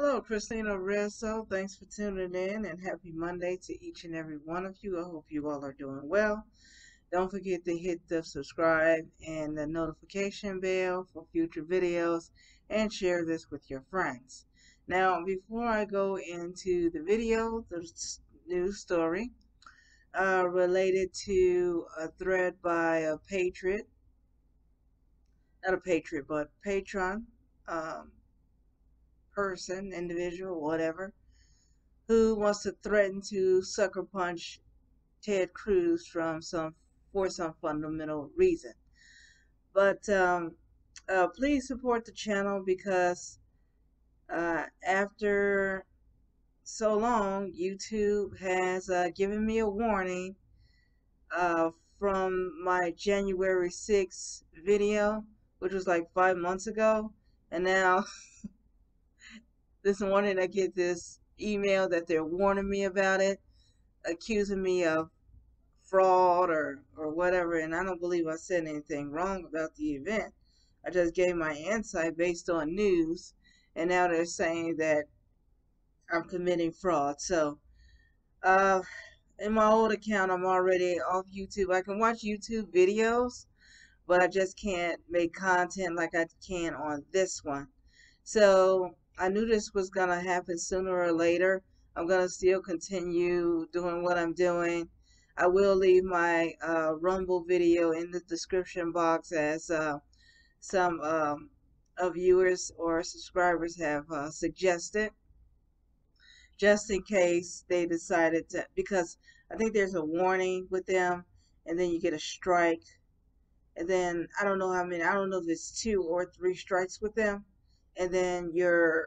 Hello, Christina Rizzo. Thanks for tuning in and happy Monday to each and every one of you. I hope you all are doing well. Don't forget to hit the subscribe and the notification bell for future videos and share this with your friends. Now, before I go into the video, there's news story related to a thread by a patriot, not a patriot, but patron, um, person, individual, whatever, who wants to threaten to sucker punch Ted Cruz for some fundamental reason. But please support the channel because after so long, YouTube has given me a warning uh, from my January 6th video, which was like 5 months ago, and now this morning I get this email that they're warning me about it, accusing me of fraud or whatever, and I don't believe I said anything wrong about the event. I just gave my insight based on news, and now they're saying that I'm committing fraud. So, uh, in my old account, I'm already off YouTube. I can watch YouTube videos, but I just can't make content like I can on this one. So, I knew this was gonna happen sooner or later. I'm gonna still continue doing what I'm doing. I will leave my Rumble video in the description box as some viewers or subscribers have suggested, just in case they decided to, because I think there's a warning with them, and then you get a strike, and then I don't know how many, I don't know if it's 2 or 3 strikes with them, and then and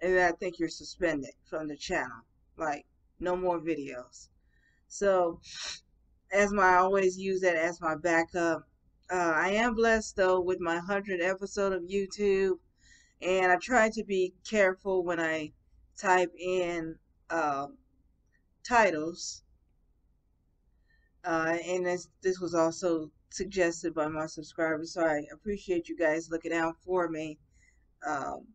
then I think you're suspended from the channel, like no more videos. So I always use that as my backup. I am blessed though with my 100th episode of YouTube, and I try to be careful when I type in uh, titles. And this was also suggested by my subscribers, so I appreciate you guys looking out for me. Um,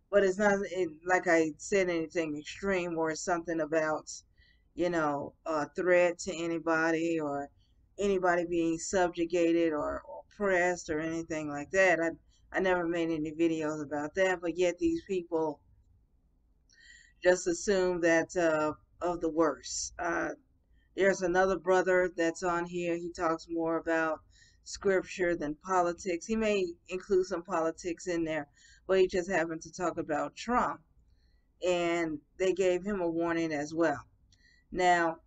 but it's not like I said anything extreme or something about, a threat to anybody or anybody being subjugated or oppressed or anything like that. I never made any videos about that, but yet these people just assume that of the worst. There's another brother that's on here. He talks more about scripture than politics. He may include some politics in there, but he just happened to talk about Trump. And they gave him a warning as well. Now,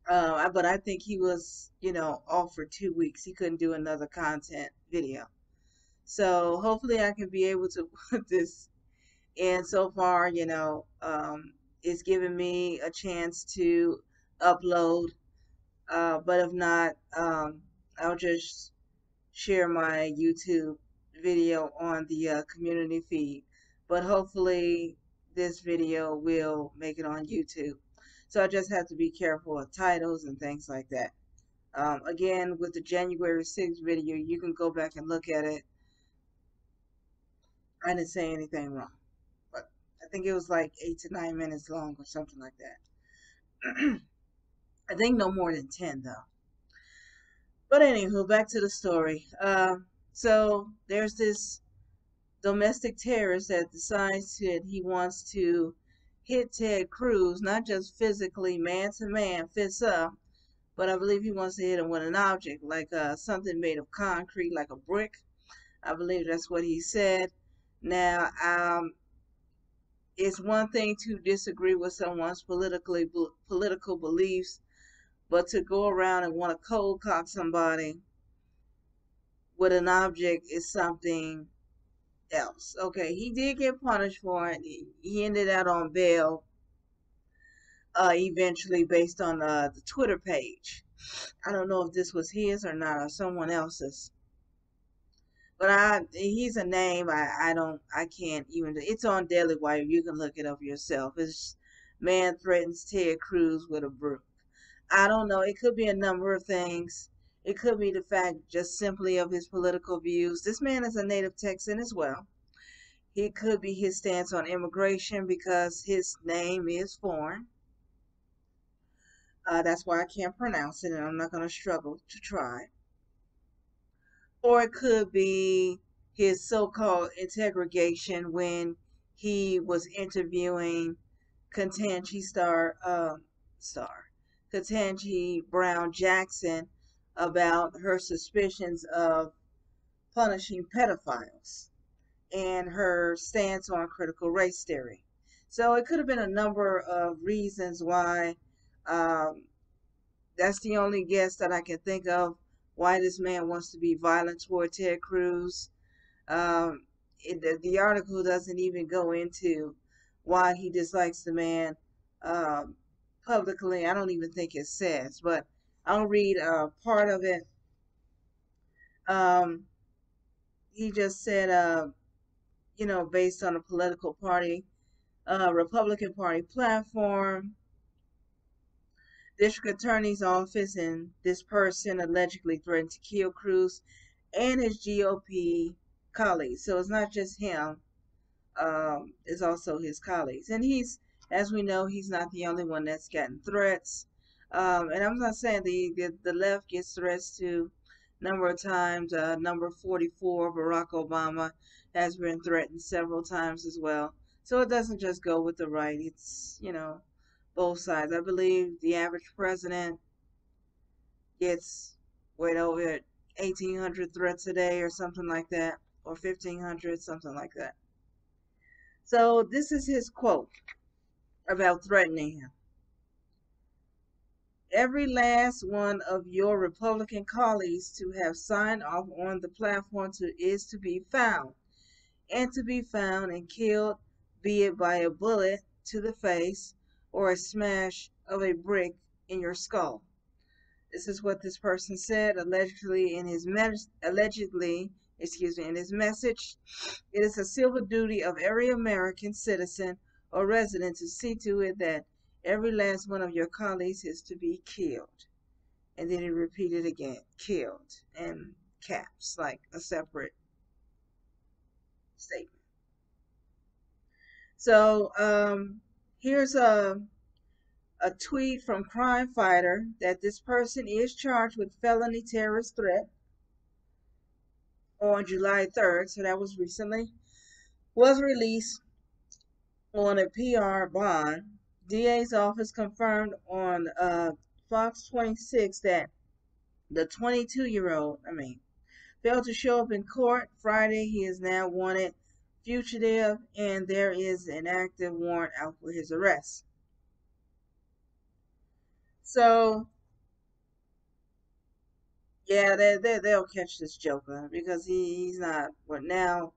but I think he was, off for 2 weeks. He couldn't do another content video. So hopefully I can be able to put this in. So far, it's given me a chance to upload. But if not, I'll just share my YouTube video on the community feed. But hopefully this video will make it on YouTube. So I just have to be careful of titles and things like that. Again, with the January 6th video, you can go back and look at it. I didn't say anything wrong, but I think it was like 8 to 9 minutes long or something like that. I think no more than 10 though. But anywho, back to the story. So there's this domestic terrorist that decides that he wants to hit Ted Cruz, not just physically, man to man, fists up, but I believe he wants to hit him with an object, like something made of concrete, like a brick. I believe that's what he said. Now, it's one thing to disagree with someone's political beliefs, but to go around and want to cold cock somebody with an object is something else. Okay, he did get punished for it. He ended out on bail eventually based on the Twitter page. I don't know if this was his or not, or someone else's. But he's a name I can't even. It's on Daily Wire. You can look it up yourself. It's man threatens Ted Cruz with a broom. I don't know. It could be a number of things. It could be the fact just simply of his political views. This man is a native Texan as well. It could be his stance on immigration because his name is foreign. That's why I can't pronounce it, and I'm not going to struggle to try. Or it could be his so-called integration when he was interviewing Ketanji Ketanji Brown Jackson about her suspicions of punishing pedophiles and her stance on critical race theory. So it could have been a number of reasons why. Um, that's the only guess that I can think of why this man wants to be violent toward Ted Cruz. The article doesn't even go into why he dislikes the man um, publicly. I don't even think it says, but I'll read part of it. Um, he just said, based on a political party, Republican Party platform, district attorney's office, and this person allegedly threatened to kill Cruz and his GOP colleagues. So it's not just him, it's also his colleagues. And as we know, he's not the only one that's gotten threats. And I'm not saying the left gets threats to number of times. Number 44, Barack Obama, has been threatened several times as well. So it doesn't just go with the right. It's, both sides. I believe the average president gets over 1,800 threats a day or something like that, or 1,500, something like that. So this is his quote about threatening him. Every last one of your Republican colleagues to have signed off on the platform is to be found, and to be found and killed, be it by a bullet to the face or a smash of a brick in your skull. This is what this person said allegedly in his message. It is a civil duty of every American citizen or resident to see to it that every last one of your colleagues is to be killed. And then he repeated again, killed, and caps, like a separate statement. So here's a tweet from Crime Fighter that this person is charged with felony terrorist threat on July 3rd, so that was recently, was released on a PR bond. DA's office confirmed on Fox 26 that the 22-year-old, failed to show up in court Friday. He is now wanted fugitive, and there is an active warrant out for his arrest. So, yeah, they'll catch this joker because he's not. But now,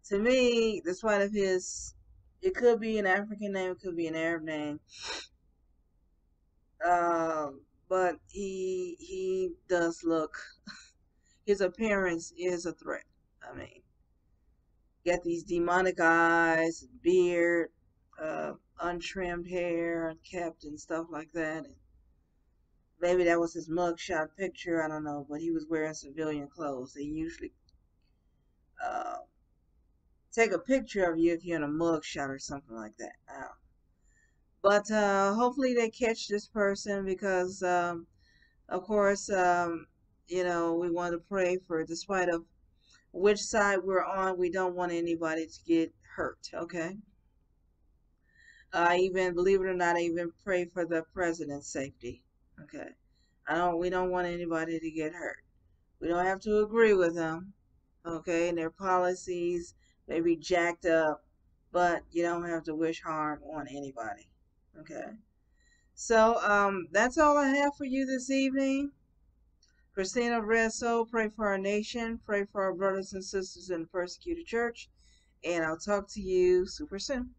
to me, despite of his, it could be an African name, it could be an Arab name, but he does look. His appearance is a threat. Got these demonic eyes, beard, untrimmed hair, kept and stuff like that. And maybe that was his mugshot picture. I don't know, but he was wearing civilian clothes. They usually uh, take a picture of you if you're in a mugshot or something like that. But hopefully they catch this person because, of course, we want to pray for, despite of which side we're on, we don't want anybody to get hurt. Okay. I even, believe it or not, I even pray for the president's safety. Okay. We don't want anybody to get hurt. We don't have to agree with them. Okay. And their policies may be jacked up, but you don't have to wish harm on anybody. Okay. So, that's all I have for you this evening. Christina Resso, pray for our nation, pray for our brothers and sisters in the persecuted church, and I'll talk to you super soon.